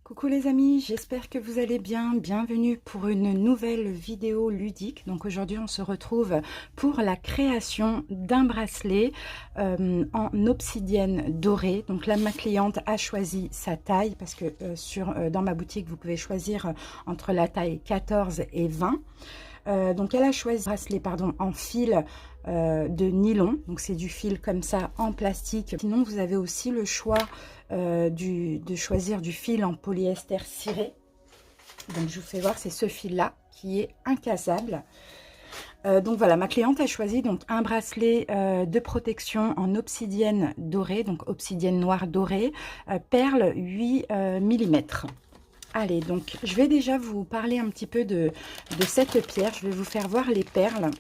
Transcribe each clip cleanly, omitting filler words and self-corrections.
Coucou les amis, j'espère que vous allez bien. Bienvenue pour une nouvelle vidéo ludique. Donc aujourd'hui on se retrouve pour la création d'un bracelet en obsidienne dorée. Donc là ma cliente a choisi sa taille parce que dans ma boutique vous pouvez choisir entre la taille 14 et 20. Donc elle a choisi un bracelet en fil de nylon, donc c'est du fil comme ça en plastique. Sinon vous avez aussi le choix de choisir du fil en polyester ciré. Donc je vous fais voir, c'est ce fil là qui est incassable. Donc voilà, ma cliente a choisi donc un bracelet de protection en obsidienne dorée, donc obsidienne noire dorée, perle 8 mm. Allez, donc je vais déjà vous parler un petit peu de cette pierre. Je vais vous faire voir les perles.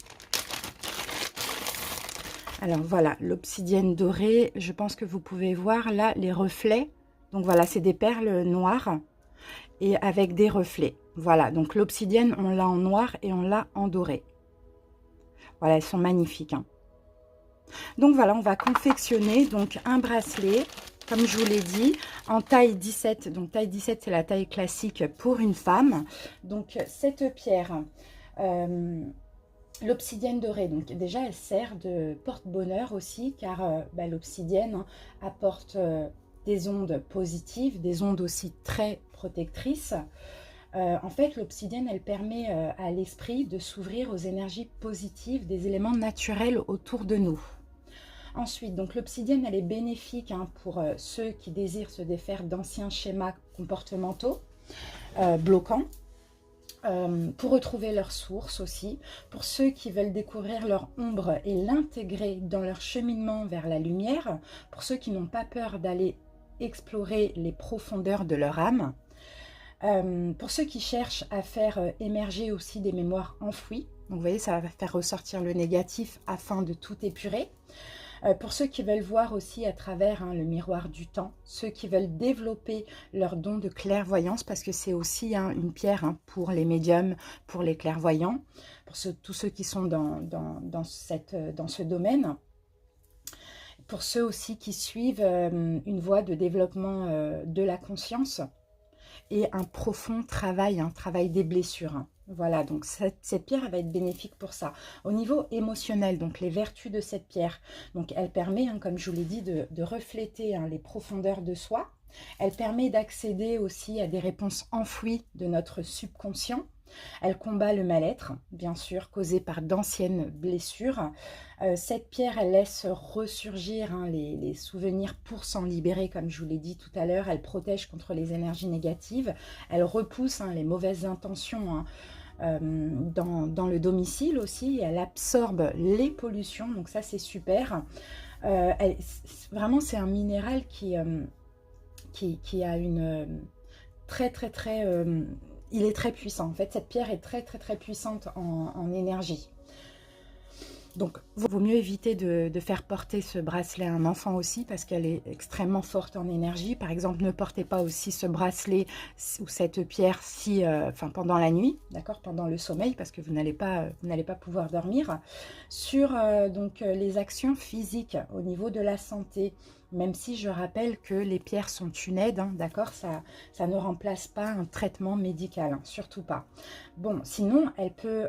Alors voilà, l'obsidienne dorée, je pense que vous pouvez voir là les reflets. Donc voilà, c'est des perles noires et avec des reflets. Voilà, donc l'obsidienne, on l'a en noir et on l'a en doré. Voilà, elles sont magnifiques, hein. Donc voilà, on va confectionner donc un bracelet, comme je vous l'ai dit, en taille 17. Donc taille 17, c'est la taille classique pour une femme. Donc cette pierre, l'obsidienne dorée, donc déjà elle sert de porte-bonheur aussi, car l'obsidienne apporte des ondes positives, des ondes aussi très protectrices. En fait, l'obsidienne, elle permet à l'esprit de s'ouvrir aux énergies positives des éléments naturels autour de nous. Ensuite, donc l'obsidienne, elle est bénéfique pour ceux qui désirent se défaire d'anciens schémas comportementaux bloquants, pour retrouver leur source aussi, pour ceux qui veulent découvrir leur ombre et l'intégrer dans leur cheminement vers la lumière, pour ceux qui n'ont pas peur d'aller explorer les profondeurs de leur âme, pour ceux qui cherchent à faire émerger aussi des mémoires enfouies. Donc vous voyez, ça va faire ressortir le négatif afin de tout épurer. Pour ceux qui veulent voir aussi à travers le miroir du temps, ceux qui veulent développer leur don de clairvoyance, parce que c'est aussi une pierre pour les médiums, pour les clairvoyants, pour tous ceux qui sont dans ce domaine. Pour ceux aussi qui suivent une voie de développement de la conscience et un profond travail, un travail des blessures. Voilà, donc cette pierre elle va être bénéfique pour ça. Au niveau émotionnel, donc les vertus de cette pierre, donc elle permet, comme je vous l'ai dit, de refléter les profondeurs de soi. Elle permet d'accéder aussi à des réponses enfouies de notre subconscient. Elle combat le mal-être, bien sûr, causé par d'anciennes blessures. Cette pierre, elle laisse ressurgir les souvenirs pour s'en libérer, comme je vous l'ai dit tout à l'heure. Elle protège contre les énergies négatives. Elle repousse les mauvaises intentions dans le domicile aussi. Elle absorbe les pollutions, donc ça, c'est super. Vraiment, c'est un minéral qui a une très il est très puissant. En fait, cette pierre est très puissante en énergie. Donc, il vaut mieux éviter de faire porter ce bracelet à un enfant aussi, parce qu'elle est extrêmement forte en énergie. Par exemple, ne portez pas aussi ce bracelet ou cette pierre pendant la nuit, d'accord, pendant le sommeil, parce que vous n'allez pas pouvoir dormir. Sur les actions physiques au niveau de la santé, même si je rappelle que les pierres sont une aide, d'accord, ça ne remplace pas un traitement médical, surtout pas. Bon, sinon, elle peut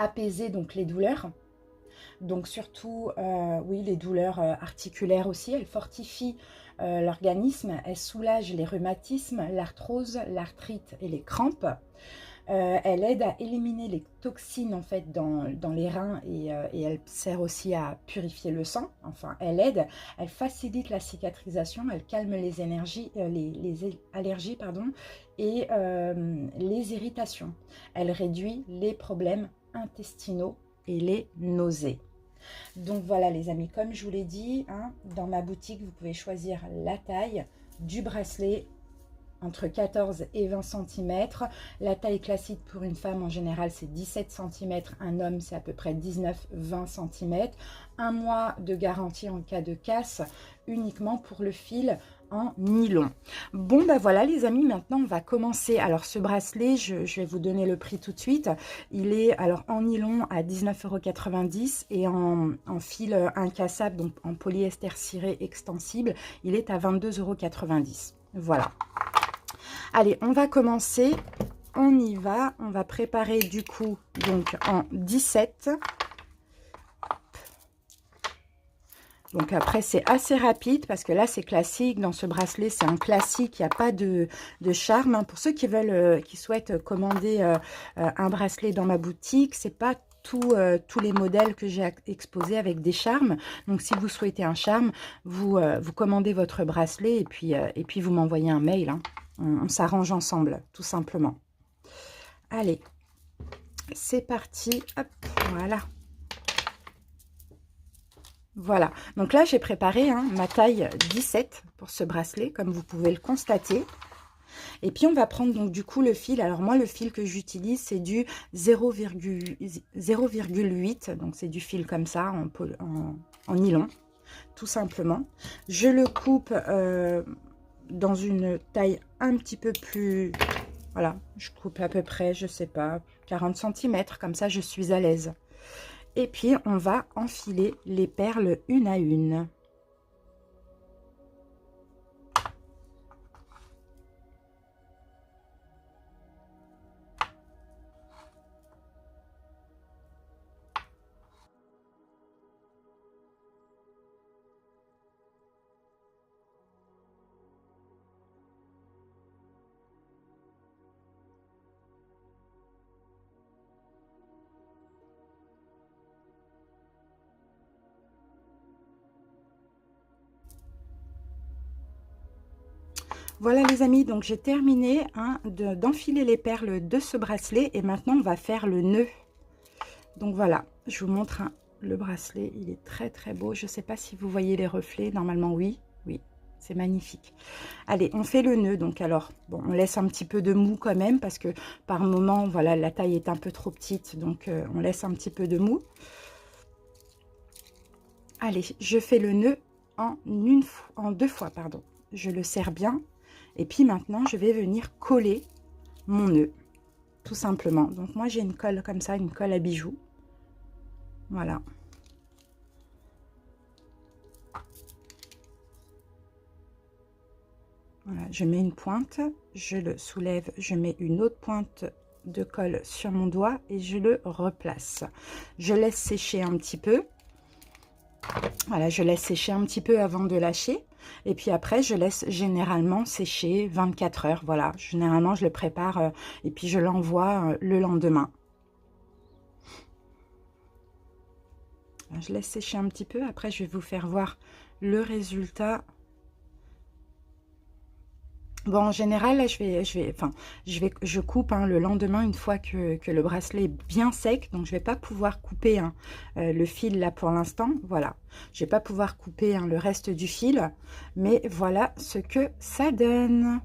apaiser donc les douleurs, donc surtout oui, les douleurs articulaires aussi. Elle fortifie l'organisme, elle soulage les rhumatismes, l'arthrose, l'arthrite et les crampes. Elle aide à éliminer les toxines en fait dans les reins et elle sert aussi à purifier le sang. Enfin, elle facilite la cicatrisation, elle calme les énergies, les allergies et les irritations. Elle réduit les problèmes intestinaux et les nausées. Donc voilà les amis, comme je vous l'ai dit, dans ma boutique, vous pouvez choisir la taille du bracelet entre 14 et 20 cm. La taille classique pour une femme en général c'est 17 cm, un homme c'est à peu près 19-20 cm. Un mois de garantie en cas de casse, uniquement pour le fil en nylon. Bon voilà les amis, maintenant on va commencer. Alors ce bracelet, je vais vous donner le prix tout de suite. Il est alors en nylon à 19,90 € et en fil incassable, donc en polyester ciré extensible, il est à 22,90 €. Voilà. Allez, on va commencer. On y va. On va préparer du coup donc en 17. Donc après, c'est assez rapide parce que là, c'est classique. Dans ce bracelet, c'est un classique. Il n'y a pas de charme, hein. Pour ceux qui veulent, qui souhaitent commander un bracelet dans ma boutique, c'est pas tous les modèles que j'ai exposés avec des charmes. Donc, si vous souhaitez un charme, vous commandez votre bracelet et puis vous m'envoyez un mail, hein. On s'arrange ensemble, tout simplement. Allez, c'est parti. Hop, voilà. Voilà, donc là j'ai préparé ma taille 17 pour ce bracelet, comme vous pouvez le constater. Et puis on va prendre donc du coup le fil. Alors moi le fil que j'utilise c'est du 0,8, donc c'est du fil comme ça en nylon, tout simplement. Je le coupe dans une taille un petit peu plus... Voilà, je coupe à peu près, je sais pas, 40 cm, comme ça je suis à l'aise. Et puis, on va enfiler les perles une à une. Voilà les amis, donc j'ai terminé d'enfiler les perles de ce bracelet et maintenant on va faire le nœud. Donc voilà, je vous montre le bracelet, il est très très beau. Je ne sais pas si vous voyez les reflets, normalement oui, oui, c'est magnifique. Allez, on fait le nœud, donc alors, bon, on laisse un petit peu de mou quand même parce que par moment, voilà, la taille est un peu trop petite, donc on laisse un petit peu de mou. Allez, je fais le nœud en deux fois, pardon. Je le serre bien. Et puis maintenant, je vais venir coller mon nœud, tout simplement. Donc moi, j'ai une colle comme ça, une colle à bijoux. Voilà. Voilà, je mets une pointe, je le soulève, je mets une autre pointe de colle sur mon doigt et je le replace. Je laisse sécher un petit peu. Voilà, je laisse sécher un petit peu avant de lâcher. Et puis après, je laisse généralement sécher 24 heures. Voilà, généralement, je le prépare et puis je l'envoie le lendemain. Je laisse sécher un petit peu. Après, je vais vous faire voir le résultat. Bon, en général, là, je coupe le lendemain une fois que le bracelet est bien sec. Donc, je vais pas pouvoir couper le fil là pour l'instant. Voilà, je vais pas pouvoir couper le reste du fil. Mais voilà ce que ça donne.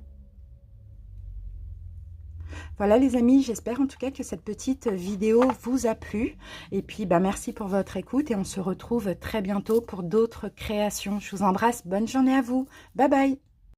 Voilà les amis, j'espère en tout cas que cette petite vidéo vous a plu. Et puis, merci pour votre écoute et on se retrouve très bientôt pour d'autres créations. Je vous embrasse, bonne journée à vous. Bye bye.